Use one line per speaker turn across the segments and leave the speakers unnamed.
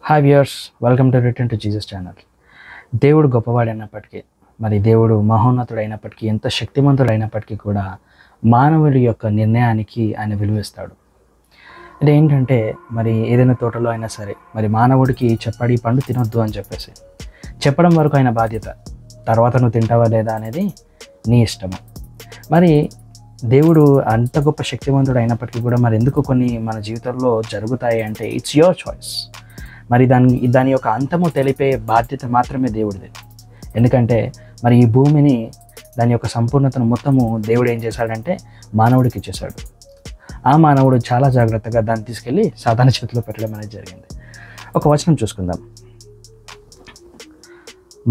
Hi viewers, welcome to return to Jesus channel. దేవుడు గొప్పవాడైనప్పటికీ, మరి దేవుడు మహోన్నతుడైనప్పటికీ, ఎంత శక్తిమంతుడైనప్పటికీ కూడా మానవుడి యొక్క నిర్ణయానికి ఆయన విలువిస్తాడు. అంటే ఏంటంటే, మరి ఏదైనా తోటలో అయినా సరే, మరి మానవుడికి చెప్పాడు ఈ పండు తినొద్దు అని చెప్పేసి చెప్పడం వరకు ఆయన బాధ్యత. తర్వాత నువ్వు తింటావా లేదా అనేది నీ ఇష్టము. మరి దేవుడు అంత గొప్ప శక్తివంతుడు అయినప్పటికీ కూడా మరి ఎందుకు కొన్ని మన జీవితంలో జరుగుతాయి అంటే ఇట్స్ యువర్ చాయిస్. మరి దాని యొక్క అంతము తెలిపే బాధ్యత మాత్రమే దేవుడిది. ఎందుకంటే మరి ఈ భూమిని, దాని యొక్క సంపూర్ణతను మొత్తము దేవుడు ఏం చేశాడంటే మానవుడికి ఇచ్చేశాడు. ఆ మానవుడు చాలా జాగ్రత్తగా దాన్ని తీసుకెళ్ళి సాతాను చేతిలో పెట్టడం అనేది జరిగింది. ఒక వచనం చూసుకుందాం.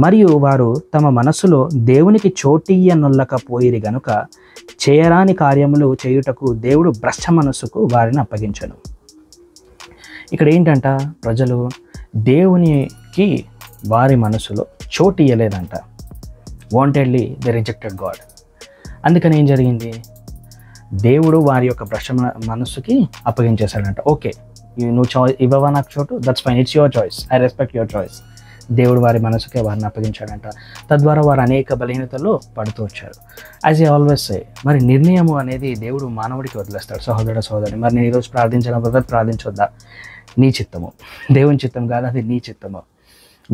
మరియు వారు తమ మనస్సులో దేవునికి చోటియ్యనొల్లకపోయిరి గనుక చేయరాని కార్యములు చేయుటకు దేవుడు భ్రష్ట మనస్సుకు వారిని అప్పగించను. ఇక్కడ ఏంటంట, ప్రజలు దేవునికి వారి మనసులో చోటు ఇయ్యలేదంట. Wantedly they rejected God. అందుకని ఏం జరిగింది, దేవుడు వారి యొక్క భ్రష్ట మనస్సుకి అప్పగించేశాడంట. ఓకే, నువ్వు ఇవ్వవా నాకు చోటు, that's fine, it's your choice, I respect your choice. దేవుడు వారి మనసుకే వారిని అప్పగించాడంట. తద్వారా వారు అనేక బలహీనతల్లో పడుతూ వచ్చారు. యాజ్ ఏ ఆల్వేస్ సే, మరి నిర్ణయము అనేది దేవుడు మానవుడికి వదిలేస్తాడు. సహోదరుడు, మరి నేను ఈరోజు ప్రార్థించడం బ్రదర్, ప్రార్థించొద్దా? నీ చిత్తము, దేవుని చిత్తం కాదు, అది నీ చిత్తము.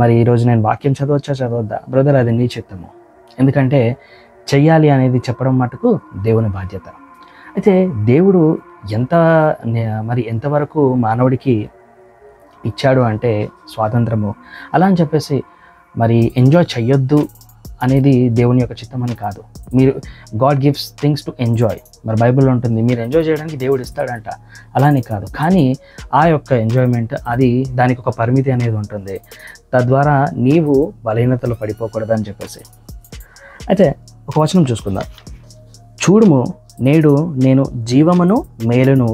మరి ఈరోజు నేను వాక్యం చదవద్దా బ్రదర్, అది నీ చిత్తము. ఎందుకంటే చెయ్యాలి అనేది చెప్పడం మటుకు దేవుని బాధ్యత. అయితే దేవుడు ఎంతవరకు మానవుడికి ఇచ్చాడు అంటే స్వాతంత్రము. అలా అని చెప్పేసి మరి ఎంజాయ్ చెయ్యొద్దు అనేది దేవుని యొక్క చిత్తం అని కాదు. God gives things to enjoy. మరి బైబిల్లో ఉంటుంది, మీరు ఎంజాయ్ చేయడానికి దేవుడు ఇస్తాడంట. అలానే కాదు, కానీ ఆ యొక్క ఎంజాయ్మెంట్ దానికి ఒక పరిమితి అనేది ఉంటుంది. తద్వారా నీవు బలహీనతలు పడిపోకూడదని చెప్పేసి. అయితే ఒక వచనం చూసుకుందాం. చూడుము, నేడు నేను జీవమును మేలును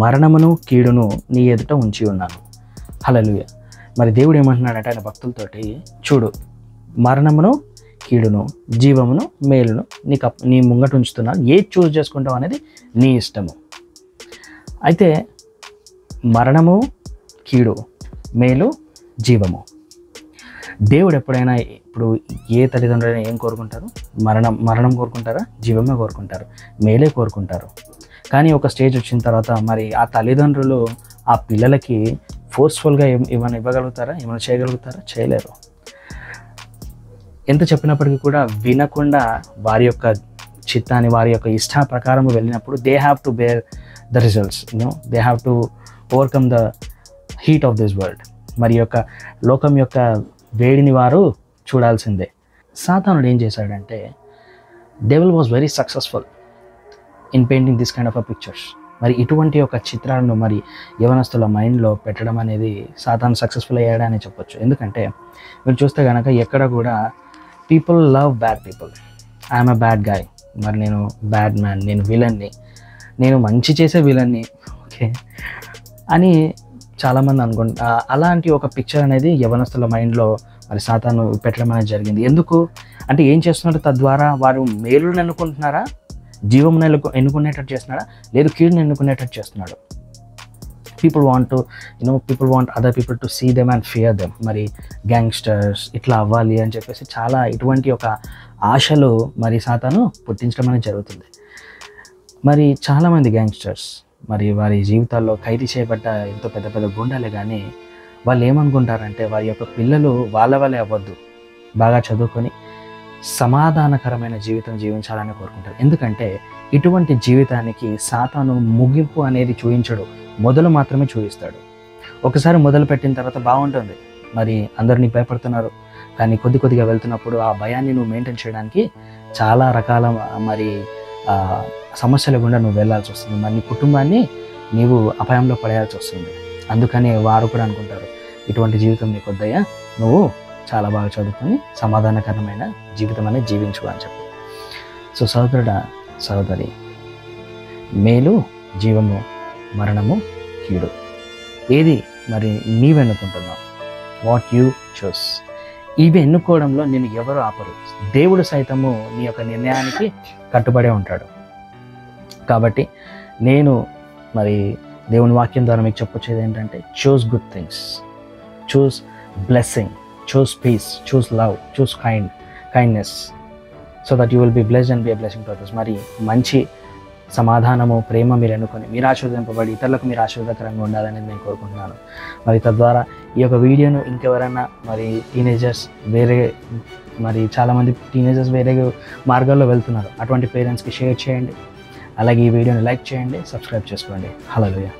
మరణమును కీడును నీ ఎదుట ఉంచి ఉన్నాను. హల్లెలూయా. మరి దేవుడు ఏమంటున్నాడంటే ఆయన భక్తులతోటి, చూడు, మరణమును కీడును జీవమును మేలును నీ ముంగట ఉంచుతున్నాను, ఏది చూస్ చేసుకుంటావు అనేది నీ ఇష్టము. అయితే మరణము, కీడు, మేలు, జీవము. దేవుడు ఎప్పుడైనా, ఇప్పుడు ఏ తల్లిదండ్రులైనా ఏం కోరుకుంటారు? మరణం కోరుకుంటారా? జీవమే కోరుకుంటారు, మేలే కోరుకుంటారు. కానీ ఒక స్టేజ్ వచ్చిన తర్వాత మరి ఆ తల్లిదండ్రులు ఆ పిల్లలకి ఫోర్స్ఫుల్గా ఏమైనా ఇవ్వగలుగుతారా? ఏమైనా చేయగలుగుతారా? చేయలేరు. ఎంత చెప్పినప్పటికీ కూడా వినకుండా వారి యొక్క చిత్తాన్ని, వారి యొక్క ఇష్ట ప్రకారం వెళ్ళినప్పుడు they have to bear the results. They have to overcome the heat of this world. మరి యొక్క లోకం యొక్క వేడిని వారు చూడాల్సిందే. సాతానుడు ఏం చేశాడంటే, devil was very successful in painting this kind of pictures. మరి ఇటువంటి ఒక చిత్రాలను మరి యవనస్తుల మైండ్లో పెట్టడం అనేది సాతాను సక్సెస్ఫుల్ అయ్యాడని చెప్పొచ్చు. ఎందుకంటే మీరు చూస్తే కనుక ఎక్కడ కూడా people love bad people. I'm a bad guy, మరి నేను బ్యాడ్ మ్యాన్, నేను విలన్ని, నేను మంచి చేసే విలన్ని, ఓకే అని చాలామంది అనుకుంటా. అలాంటి ఒక పిక్చర్ అనేది యవనస్తుల మైండ్లో మరి సాతాను పెట్టడం అనేది జరిగింది. ఎందుకు అంటే ఏం చేస్తున్నాడు? తద్వారా వారు మేలుని ఎన్నుకుంటున్నారా, జీవమును ఎన్నుకునేటట్టు చేస్తున్నాడా, లేదు కీడుని ఎన్నుకునేటట్టు చేస్తున్నాడు. People want other people to see them and fear them. మరి గ్యాంగ్స్టర్స్ ఇట్లా అవ్వాలి అని చెప్పేసి చాలా ఇటువంటి ఒక ఆశలు మరి సాతాను పుట్టించడం అనేది జరుగుతుంది. మరి చాలామంది గ్యాంగ్స్టర్స్ మరి వారి జీవితాల్లో ఖైదీ చేయబడ్డ ఎంతో పెద్ద పెద్ద గుండాలే, కానీ వాళ్ళు ఏమనుకుంటారంటే వారి యొక్క పిల్లలు వాళ్ళ వల్లే అవ్వద్దు, బాగా చదువుకొని సమాధానకరమైన జీవితం జీవించాలని కోరుకుంటారు. ఎందుకంటే ఇటువంటి జీవితానికి సాతాను ముగింపు అనేది చూపించడు, మొదలు మాత్రమే చూపిస్తాడు. ఒకసారి మొదలు పెట్టిన తర్వాత బాగుంటుంది, మరి అందరినీ భయపడుతున్నారు, కానీ కొద్దిగా వెళ్తున్నప్పుడు ఆ భయాన్ని నువ్వు మెయింటైన్ చేయడానికి చాలా రకాల మరి సమస్యల గుండా నువ్వు వెళ్ళాల్సి వస్తుంది. మరి నీ కుటుంబాన్ని నీవు అపాయంలో పడేయాల్సి వస్తుంది. అందుకని వారు కూడా అనుకుంటారు, ఇటువంటి జీవితం నీకు వద్దయ్యా, నువ్వు చాలా బాగా చదువుకొని సమాధానకరమైన జీవితం అనేది జీవించు అని చెప్పి. సో సహోదరి, మేలు, జీవము, మరణము, కీడు, ఏది మరి నీవెన్నుకుంటున్నావు? What you choose. ఇవి ఎన్నుకోవడంలో నేను ఎవరు ఆపరు. దేవుడు సైతము నీ యొక్క నిర్ణయానికి కట్టుబడే ఉంటాడు. కాబట్టి నేను మరి దేవుని వాక్యం ద్వారా మీకు చెప్పొచ్చేది ఏంటంటే, చూస్ good things. choose blessing, choose peace, choose love, choose kindness, so that you will be blessed and be a blessing to others. మరి మంచి సమాధానము, ప్రేమ మీరు ఎన్నుకొని మీరు ఆశీర్వదింపబడి ఇతరులకు మీరు ఆశీర్వాదకరంగా ఉండాలని నేను కోరుకుంటున్నాను. మరి తద్వారా ఈ యొక్క వీడియోను ఇంకెవరైనా మరి టీనేజర్స్ మరి చాలామంది టీనేజర్స్ వేరే మార్గాల్లో వెళ్తున్నారు, అటువంటి పేరెంట్స్కి షేర్ చేయండి. అలాగే ఈ వీడియోని లైక్ చేయండి, సబ్స్క్రైబ్ చేసుకోండి. హల్లెలూయా.